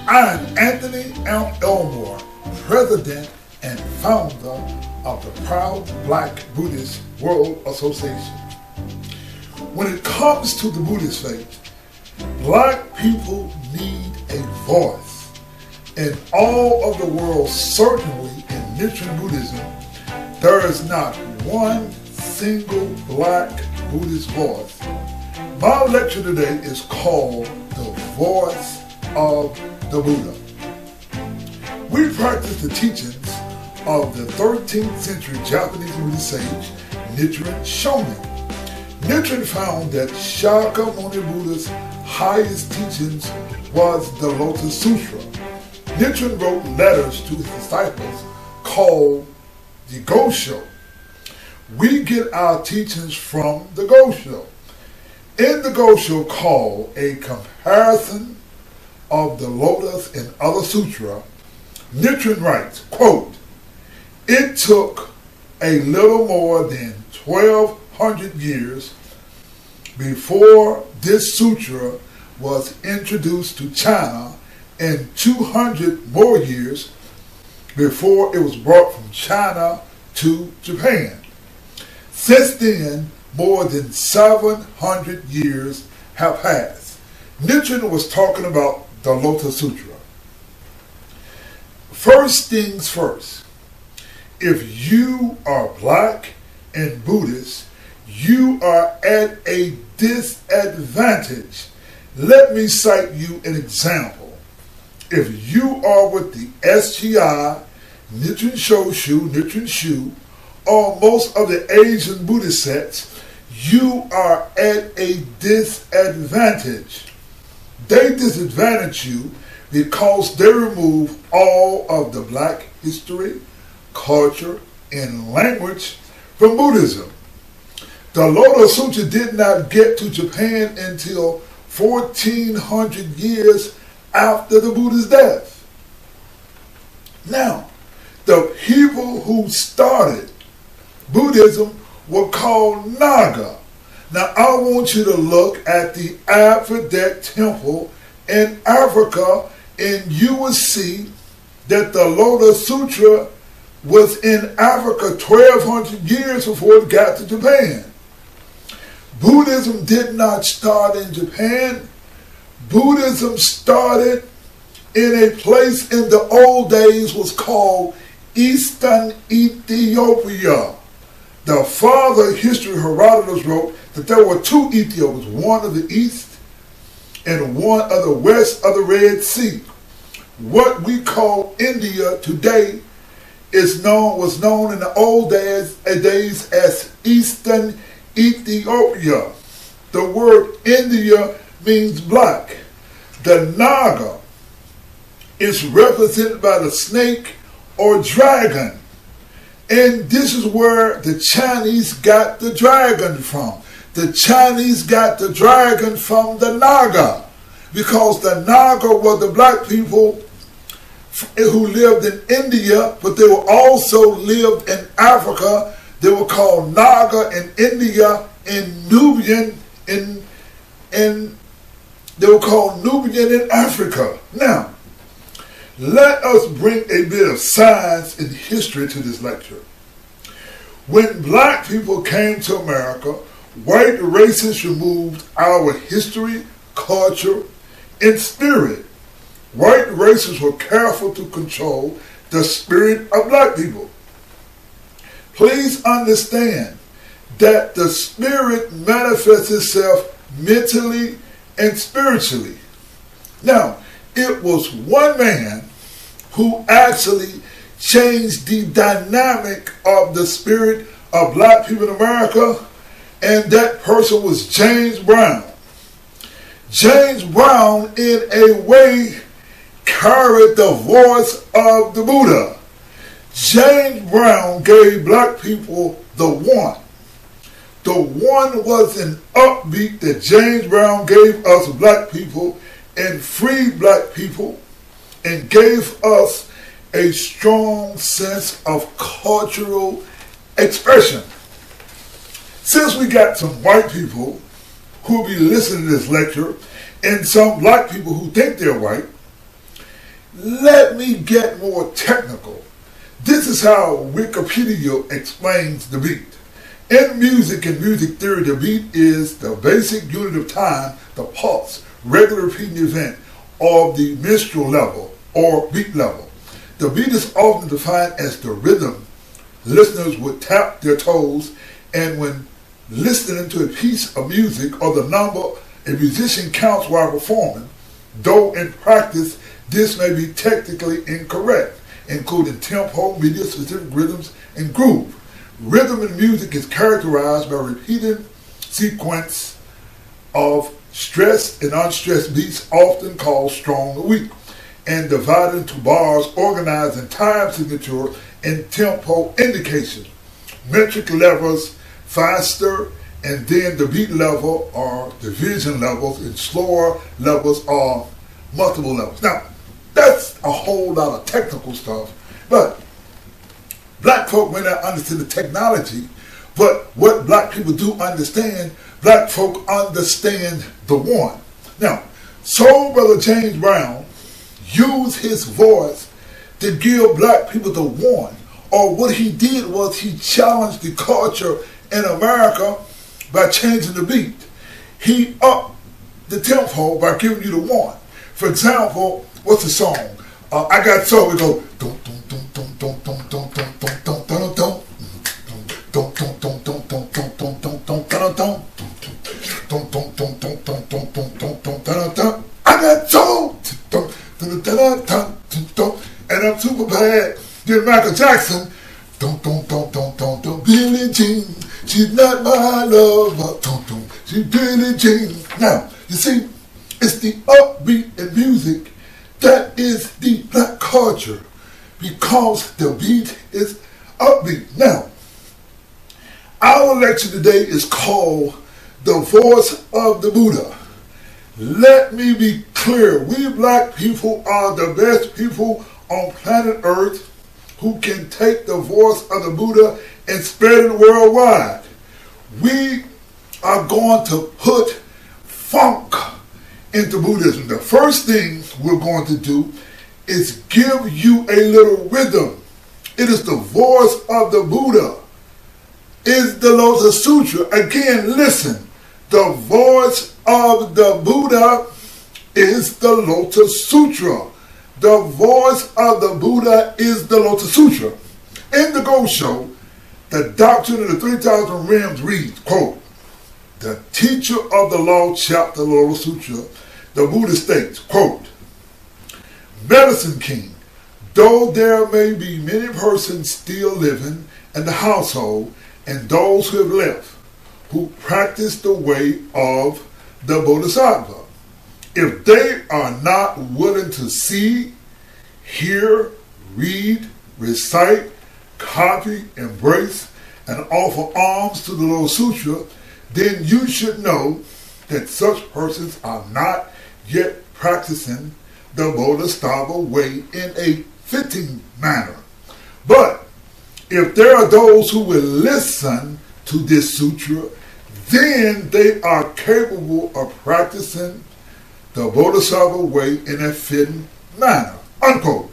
I am Anthony M. Elmore, President and Founder of the proud Black Buddhist World Association. When it comes to the Buddhist faith, Black people need a voice. In all of the world, certainly in Nichiren Buddhism, there is not one single Black Buddhist voice. My lecture today is called The Voice of the Buddha. We practice the teachings of the 13th century Japanese Buddhist sage, Nichiren Shonin. Nichiren found that Shakyamuni Buddha's highest teachings was the Lotus Sutra. Nichiren wrote letters to his disciples called the Gosho. We get our teachings from the Gosho. In the Gosho, called A Comparison of the Lotus and Other Sutra, Nichiren writes, quote, "It took a little more than 1,200 years before this sutra was introduced to China and 200 more years before it was brought from China to Japan. Since then, more than 700 years have passed." Nichiren was talking about the Lotus Sutra. First things first, if you are Black and Buddhist, you are at a disadvantage. Let me cite you an example. If you are with the SGI, Nichiren Shoshu, Nichiren Shu, or most of the Asian Buddhist sects, you are at a disadvantage. They disadvantage you because they remove all of the Black history, culture, and language from Buddhism. The Lotus Sutra did not get to Japan until 1400 years after the Buddha's death. Now, the people who started Buddhism were called Naga. Now, I want you to look at the Aphrodite temple in Africa, and you will see that the Lotus Sutra was in Africa 1,200 years before it got to Japan. Buddhism did not start in Japan. Buddhism started in a place in the old days was called Eastern Ethiopia. The father history Herodotus wrote that there were two Ethiopias, one of the east and one of the west of the Red Sea. What we call India today was known in the old days as Eastern Ethiopia. The word India means black. The Naga is represented by the snake or dragon. And this is where the Chinese got the dragon from. The Chinese got the dragon from the Naga, because the Naga were the Black people who lived in India, but they were also lived in Africa. They were called Naga in India and Nubian they were called Nubian in Africa. Now, let us bring a bit of science and history to this lecture. When Black people came to America, white racists removed our history, culture, and spirit. White racists were careful to control the spirit of Black people. Please understand that the spirit manifests itself mentally and spiritually. Now, it was one man who actually changed the dynamic of the spirit of Black people in America, and that person was James Brown. James Brown, in a way, carried the voice of the Buddha. James Brown gave Black people the one. The one was an upbeat that James Brown gave us Black people and freed Black people and gave us a strong sense of cultural expression. Since we got some white people who will be listening to this lecture and some Black people who think they're white, Let me get more technical. This is how Wikipedia explains the beat. In music and music theory, the beat is the basic unit of time, the pulse, regular repeating event of the minstrel level or beat level. The beat is often defined as the rhythm. Listeners would tap their toes, and when listening to a piece of music or the number a musician counts while performing, though in practice this may be technically incorrect, including tempo, media, specific rhythms, and groove. Rhythm in music is characterized by repeated sequence of stressed and unstressed beats, often called strong or weak, and divided into bars organized in time signature and tempo indication. Metric levels faster, and then the beat level are division levels, and slower levels are multiple levels. Now, that's a whole lot of technical stuff, but black folk may not understand the technology, but what black people do understand, black folk understand the one. Now, Soul Brother James Brown used his voice to give black people the one, or what he did was he challenged the culture in America by changing the beat. He upped the tempo by giving you the one. For example, what's the song? I Got Soul. We go dum dum dum dum dum dum dum dum dum dum dum dum. I got soul, and I'm super bad. Then Michael Jackson, Billie Jean, she's not my lover, she's Billie Jean. Now, you see, it's the upbeat in music that is the black culture, because the beat is upbeat. Now, our lecture today is called The Voice of the Buddha. Let me be clear, we black people are the best people on planet Earth who can take the voice of the Buddha and spread it worldwide. We are going to put funk into Buddhism. The first thing we're going to do is give you a little rhythm. It is the voice of the Buddha. Is the Lotus Sutra. Again, listen. The voice of the Buddha is the Lotus Sutra. The voice of the Buddha is the Lotus Sutra. In the Go Show, the Doctrine of the 3,000 Realms reads, quote, the teacher of the law, chapter Lotus Sutra, the Buddha states, quote, Medicine King, though there may be many persons still living in the household and those who have left, who practice the way of the Bodhisattva, if they are not willing to see, hear, read, recite, copy, embrace, and offer alms to the Lotus Sutra, then you should know that such persons are not yet practicing the Bodhisattva way in a fitting manner. But if there are those who will listen to this sutra, then they are capable of practicing the Bodhisattva way in a fitting manner. Unquote.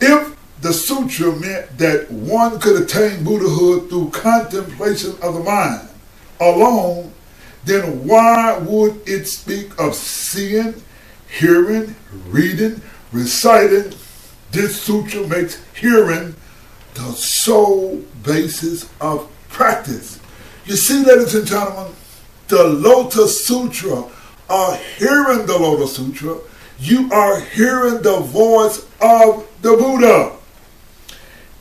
If the sutra meant that one could attain Buddhahood through contemplation of the mind alone, then why would it speak of seeing, hearing, reading, reciting? This sutra makes hearing the sole basis of practice. You see, ladies and gentlemen, the Lotus Sutra, are hearing the Lotus Sutra, you are hearing the voice of the Buddha.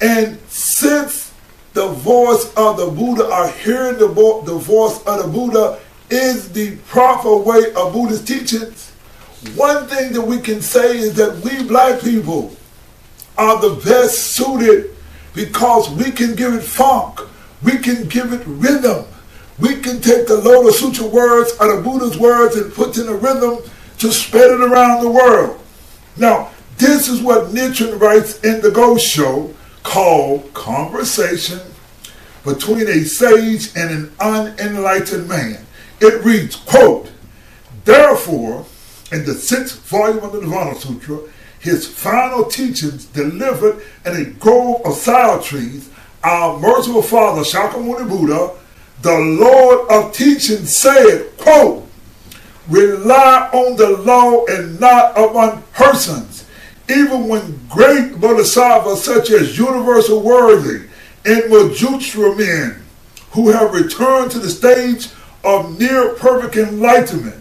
And since the voice of the Buddha, are hearing the voice of the Buddha is the proper way of Buddhist teachings, one thing that we can say is that we black people are the best suited, because we can give it funk, we can give it rhythm, we can take the Lotus Sutra words or the Buddha's words and put in a rhythm to spread it around the world. Now, this is what Nichiren writes in the Go Show, called Conversation Between a Sage and an Unenlightened Man. It reads, quote, therefore, in the 6th volume of the Nirvana Sutra, his final teachings delivered in a grove of sour trees, our merciful Father Shakyamuni Buddha, the Lord of teaching, said, quote, "Rely on the law and not upon persons, even when great bodhisattvas such as Universal Worthy and Nichiren men who have returned to the stage of near perfect enlightenment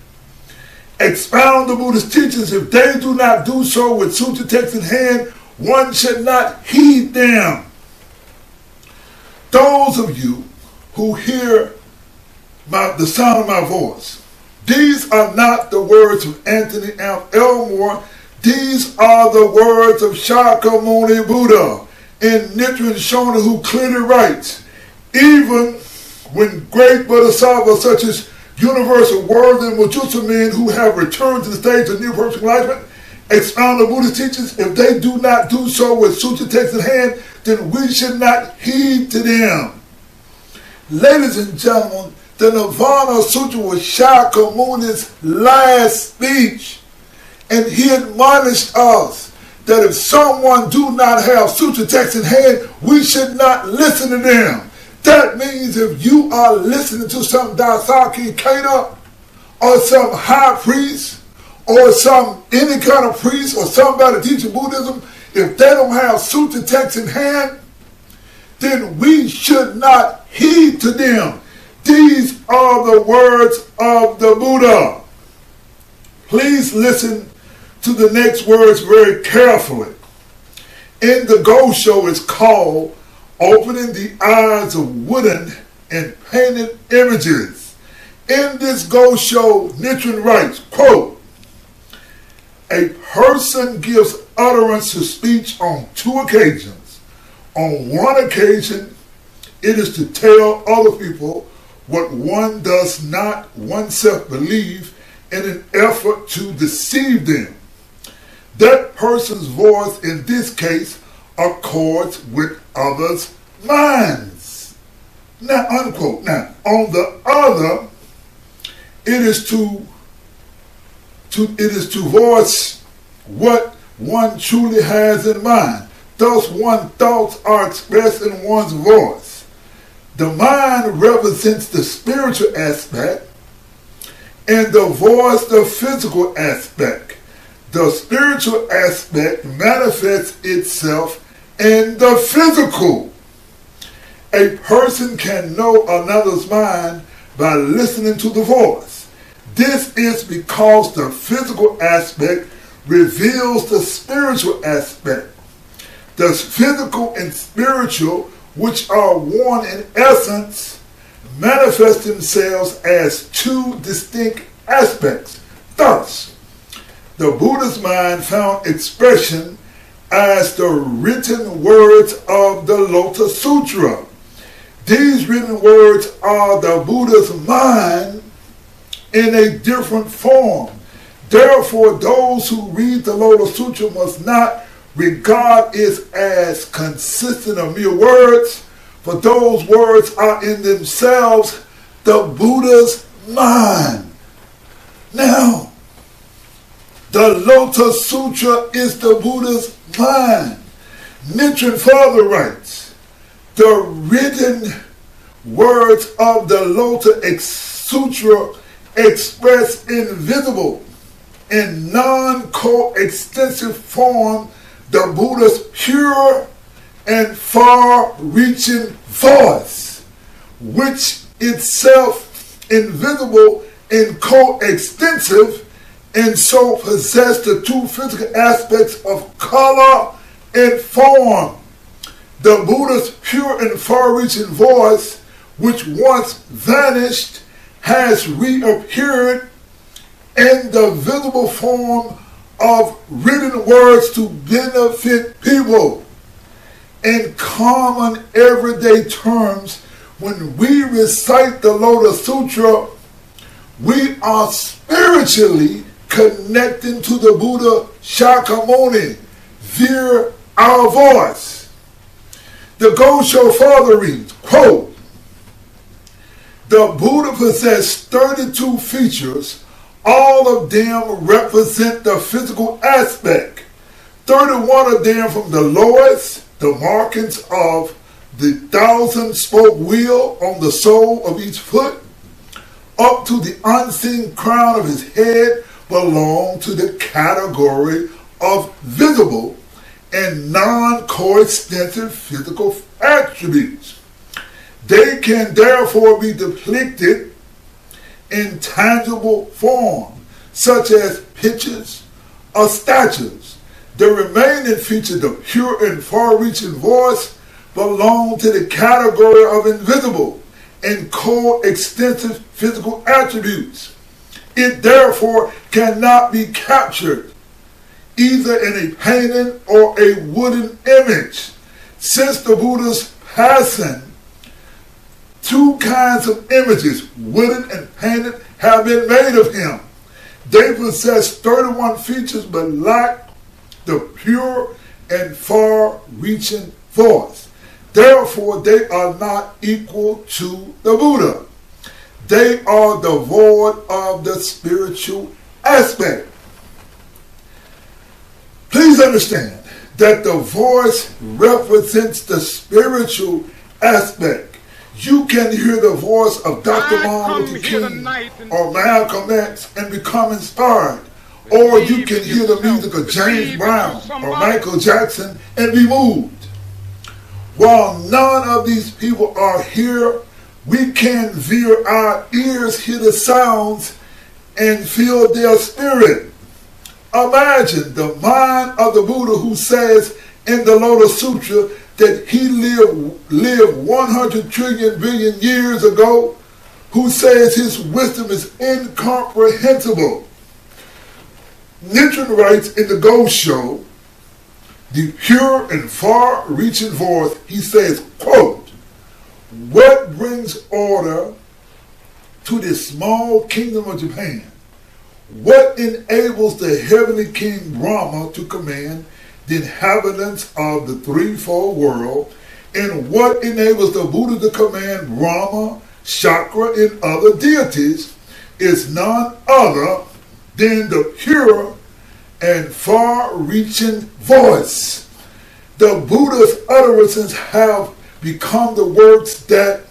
expound the Buddhist teachings. If they do not do so with sutra text in hand, one should not heed them." Those of you who hear the sound of my voice, these are not the words of Anthony Elmore. These are the words of Shakyamuni Buddha in Nichiren Shonin, who clearly writes, "Even when great bodhisattvas such as Universal Worthy and Nichiren men who have returned to the stage of near perfect enlightenment expound the Buddhist teachings, if they do not do so with sutra text in hand, then we should not heed to them." Ladies and gentlemen, the Nirvana Sutra was Shakyamuni's last speech, and he admonished us that if someone do not have sutra text in hand, we should not listen to them. That means if you are listening to some Daisaki Keita or some high priest or any kind of priest or somebody teaching Buddhism, if they don't have sutra text in hand, then we should not heed to them. These are the words of the Buddha. Please listen to the next words very carefully. In the Go Show, it's called Opening the Eyes of Wooden and Painted Images. In this Go Show, Nichiren writes, quote, "A person gives utterance to speech on two occasions. On one occasion, it is to tell other people what one does not oneself believe in an effort to deceive them. That person's voice in this case accords with others' minds." Now, unquote. Now, on the other, it is to voice what one truly has in mind. Thus, one's thoughts are expressed in one's voice. The mind represents the spiritual aspect, and the voice the physical aspect. The spiritual aspect manifests itself in the physical. A person can know another's mind by listening to the voice. This is because the physical aspect reveals the spiritual aspect. The physical and spiritual, which are one in essence, manifest themselves as two distinct aspects. Thus, the Buddha's mind found expression as the written words of the Lotus Sutra. These written words are the Buddha's mind in a different form. Therefore, those who read the Lotus Sutra must not regard it as consisting of mere words, for those words are in themselves the Buddha's mind. Now, the Lotus Sutra is the Buddha's mind. Nichiren further writes, "The written words of the Lotus Sutra express invisible in non-coextensive form the Buddha's pure and far-reaching voice, which itself invisible and coextensive, and so possess the two physical aspects of color and form. The Buddha's pure and far-reaching voice, which once vanished, has reappeared in the visible form of written words to benefit people. In common everyday terms, when we recite the Lotus Sutra, we are spiritually connecting to the Buddha Shakyamuni via our voice. The Go-Sho further reads, quote, "The Buddha possessed 32 features. All of them represent the physical aspect. 31 of them from the lowest, the markings of the 1,000-spoke wheel on the sole of each foot, up to the unseen crown of his head, belong to the category of visible and non-coextensive physical attributes. They can therefore be depicted in tangible form, such as pictures or statues. The remaining features, the pure and far-reaching voice, belong to the category of invisible and coextensive physical attributes. It therefore cannot be captured either in a painting or a wooden image. Since the Buddha's passing, two kinds of images, wooden and painted, have been made of him. They possess 31 features but lack the pure and far-reaching voice. Therefore, they are not equal to the Buddha. They are devoid of the spiritual aspect. Please understand that the voice represents the spiritual aspect. You can hear the voice of Dr. Martin Luther King or Malcolm X and become inspired. Or you can hear the music of James Brown or Michael Jackson and be moved. While none of these people are here, we can via our ears hear the sounds and feel their spirit. Imagine the mind of the Buddha who says in the Lotus Sutra that he lived 100 trillion billion years ago, who says his wisdom is incomprehensible. Nichiren writes in the Ghost Show, the pure and far-reaching voice, he says, quote, "What brings order to this small kingdom of Japan? What enables the heavenly king Brahma to command the inhabitants of the threefold world? And what enables the Buddha to command Brahma, Chakra, and other deities is none other than the pure and far-reaching voice." The Buddha's utterances have become the works that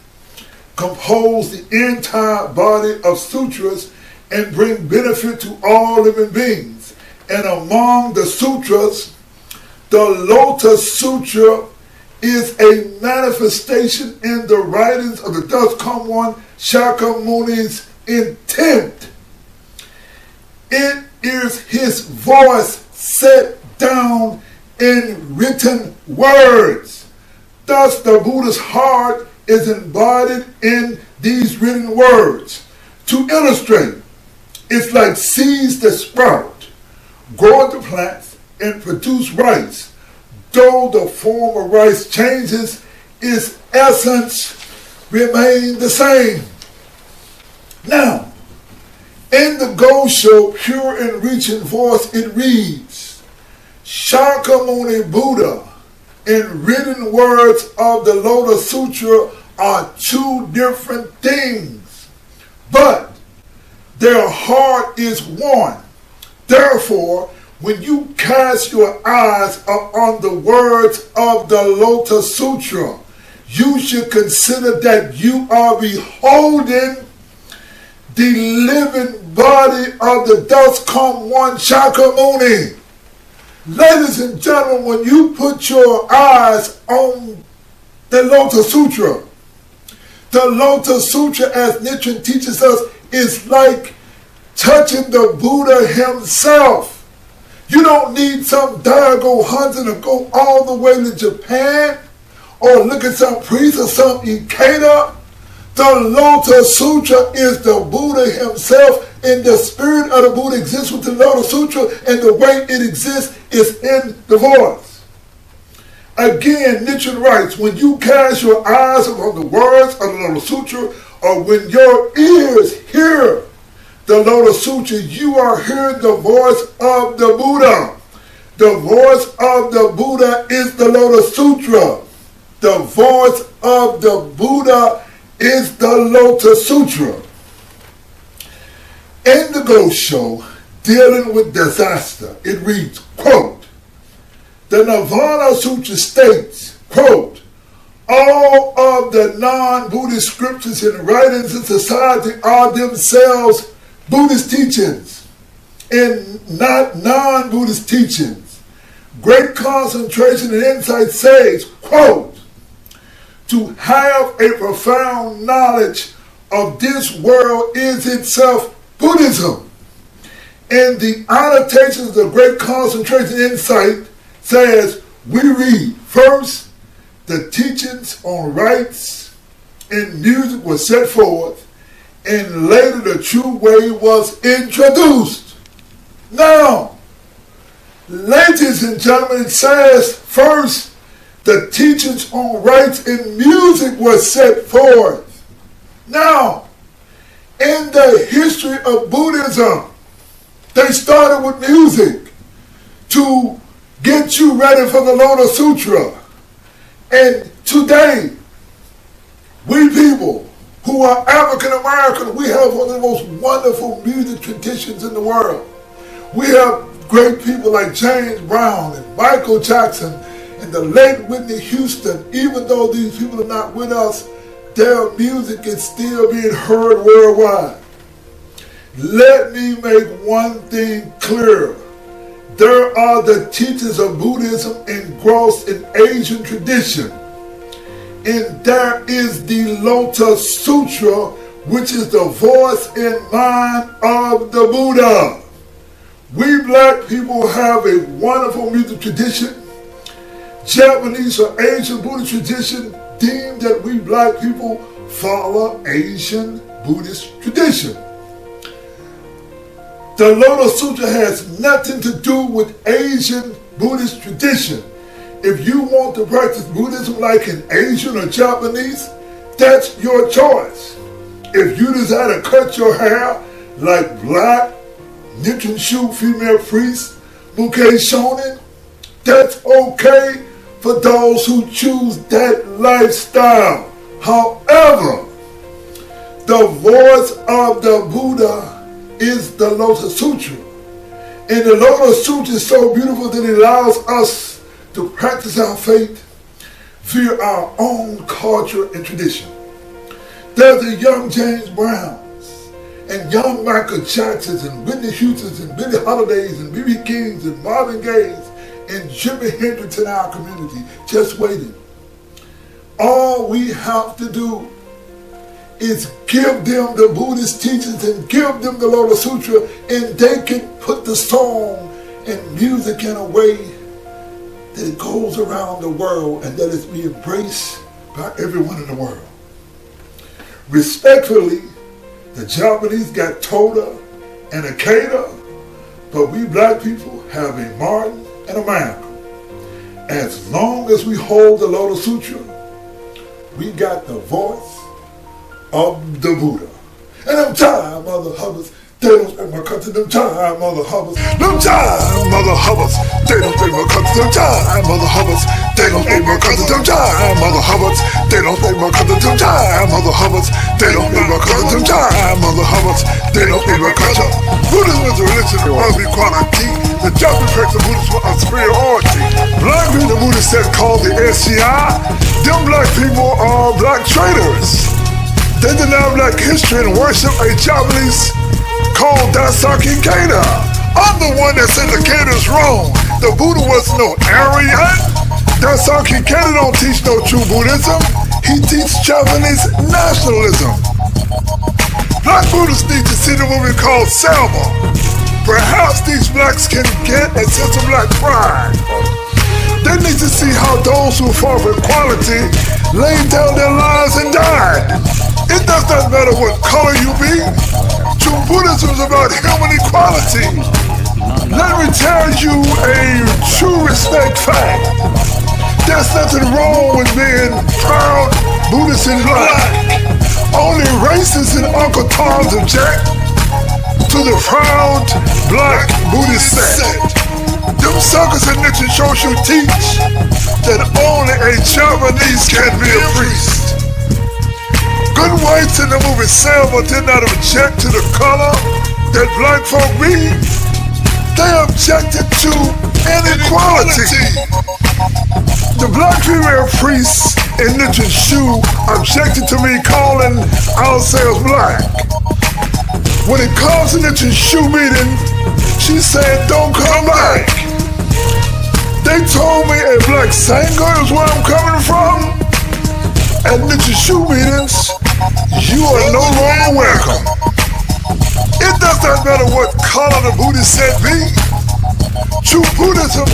compose the entire body of sutras and bring benefit to all living beings. And among the sutras, the Lotus Sutra is a manifestation in the writings of the thus come one Shakyamuni's intent. It is his voice set down in written words. Thus the Buddha's heart is embodied in these written words. To illustrate, it's like seeds that sprout, grow into plants, and produce rice. Though the form of rice changes, its essence remains the same. Now, in the Ghost Show, pure and reaching voice, it reads, Shakyamuni Buddha and written words of the Lotus Sutra are two different things, but their heart is one. Therefore, when you cast your eyes upon the words of the Lotus Sutra, you should consider that you are beholding the living body of the thus come one Shakyamuni. Ladies and gentlemen, when you put your eyes on the Lotus Sutra, the Lotus Sutra, as Nichiren teaches us, is like touching the Buddha himself. You don't need some Daigo hunter to go all the way to Japan or look at some priest or some Ikeda. The Lotus Sutra is the Buddha himself, and the spirit of the Buddha exists with the Lotus Sutra, and the way it exists is in the voice. Again, Nichiren writes, when you cast your eyes upon the words of the Lotus Sutra, or when your ears hear the Lotus Sutra, you are hearing the voice of the Buddha. The voice of the Buddha is the Lotus Sutra. The voice of the Buddha is the Lotus Sutra. In the Ghost Show, dealing with disaster, it reads, quote, The Nirvana Sutra states, quote, all of the non-Buddhist scriptures and writings in society are themselves Buddhist teachings and not non-Buddhist teachings. Great concentration and insight says, quote, to have a profound knowledge of this world is itself Buddhism. And the annotations of great concentration and insight says, we read, first, the teachings on rites and music were set forth, and later the true way was introduced. Now, ladies and gentlemen, it says first, the teachings on rites and music were set forth. Now, in the history of Buddhism, they started with music to get you ready for the Lotus Sutra. And today, we people who are African American, we have one of the most wonderful music traditions in the world. We have great people like James Brown and Michael Jackson and the late Whitney Houston. Even though these people are not with us, their music is still being heard worldwide. Let me make one thing clear. There are the teachings of Buddhism engrossed in Asian tradition. And there is the Lotus Sutra, which is the voice and mind of the Buddha. We black people have a wonderful music tradition. Japanese or Asian Buddhist tradition deem that we black people follow Asian Buddhist tradition. The Lotus Sutra has nothing to do with Asian Buddhist tradition. If you want to practice Buddhism like an Asian or Japanese, that's your choice. If you desire to cut your hair like Black Nichiren female priest Muke Shonin, that's okay for those who choose that lifestyle. However, the voice of the Buddha is the Lotus Sutra. And the Lotus Sutra is so beautiful that it allows us to practice our faith via our own culture and tradition. There's the young James Browns and young Michael Jacksons and Whitney Houstons and Billie Holidays and B.B. Kings and Marvin Gaye's and Jimi Hendrix in our community just waiting. All we have to do is give them the Buddhist teachings and give them the Lotus Sutra, and they can put the song and music in a way that it goes around the world and that it's be embraced by everyone in the world. Respectfully, the Japanese got Toda and a Akeda, but we black people have a Martin and a Malcolm. As long as we hold the Lotus Sutra, we got the voice of the Buddha. And them time mother hubbers, they don't think my country, them time mother hubbers, them time mother hubbers, they don't think my country, them time mother hubbers, they don't think my country, them time mother hubbers, they don't think my country, them time mother hubbers, they don't think my country, them time mother hubbers, they don't think my country. Buddhism is a religion of equality. The Japanese practice Buddhism of superiority. Black people, the Buddhist sect called the SCI, them black people are black traitors. They deny black history and worship a Japanese called Daisaki Keita. I'm the one that said the Keita's wrong. The Buddha was no Aryan. Daisaki Keita don't teach no true Buddhism. He teaches Japanese nationalism. Black Buddhists need to see the movie called Selma. Perhaps these blacks can get a sense of black pride. They need to see how those who fought for equality laid down their lives and died. It does not matter what color you be. True Buddhism is about human equality. Let me tell you a true respect fact. There's nothing wrong with being proud Buddhist and black. Only racists and Uncle Toms object to the proud black Buddhist sect. Them suckers in Nichiren teach that only a Japanese can be a priest. Good whites in the movie Selma did not object to the color that black folk be. They objected to inequality. Black female priests in Nichiren Shu objected to me calling ourselves black. When it comes to Nichiren Shu meeting, she said, don't come back. They told me a black Sangha is where I'm coming from. At Nichiren Shu meetings, you are no longer welcome. It does not matter what color the Buddhist said be. True Buddhism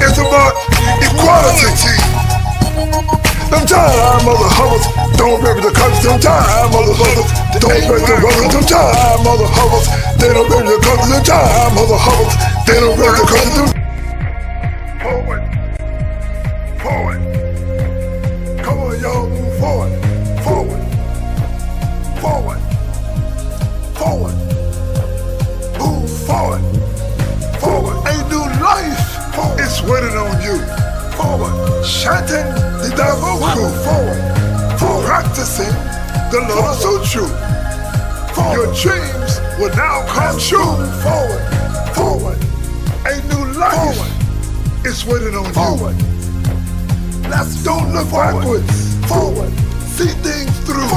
is about equality. Them time mother hovers, don't bury the colors. Them time mother hovers, don't bury the colors. Them time mother hovers, they don't bury the colors. Them time mother hovers, they don't bury the colors. Forward, forward. Come on, y'all, move forward, forward, forward, forward. Move forward, forward. A new life is waiting on you. Forward, chanting the Daiboku. Forward, practicing the Lotus Sutra. Your dreams will now come true. Forward, forward. A new life is waiting on you. Don't look backwards. Forward. See things through.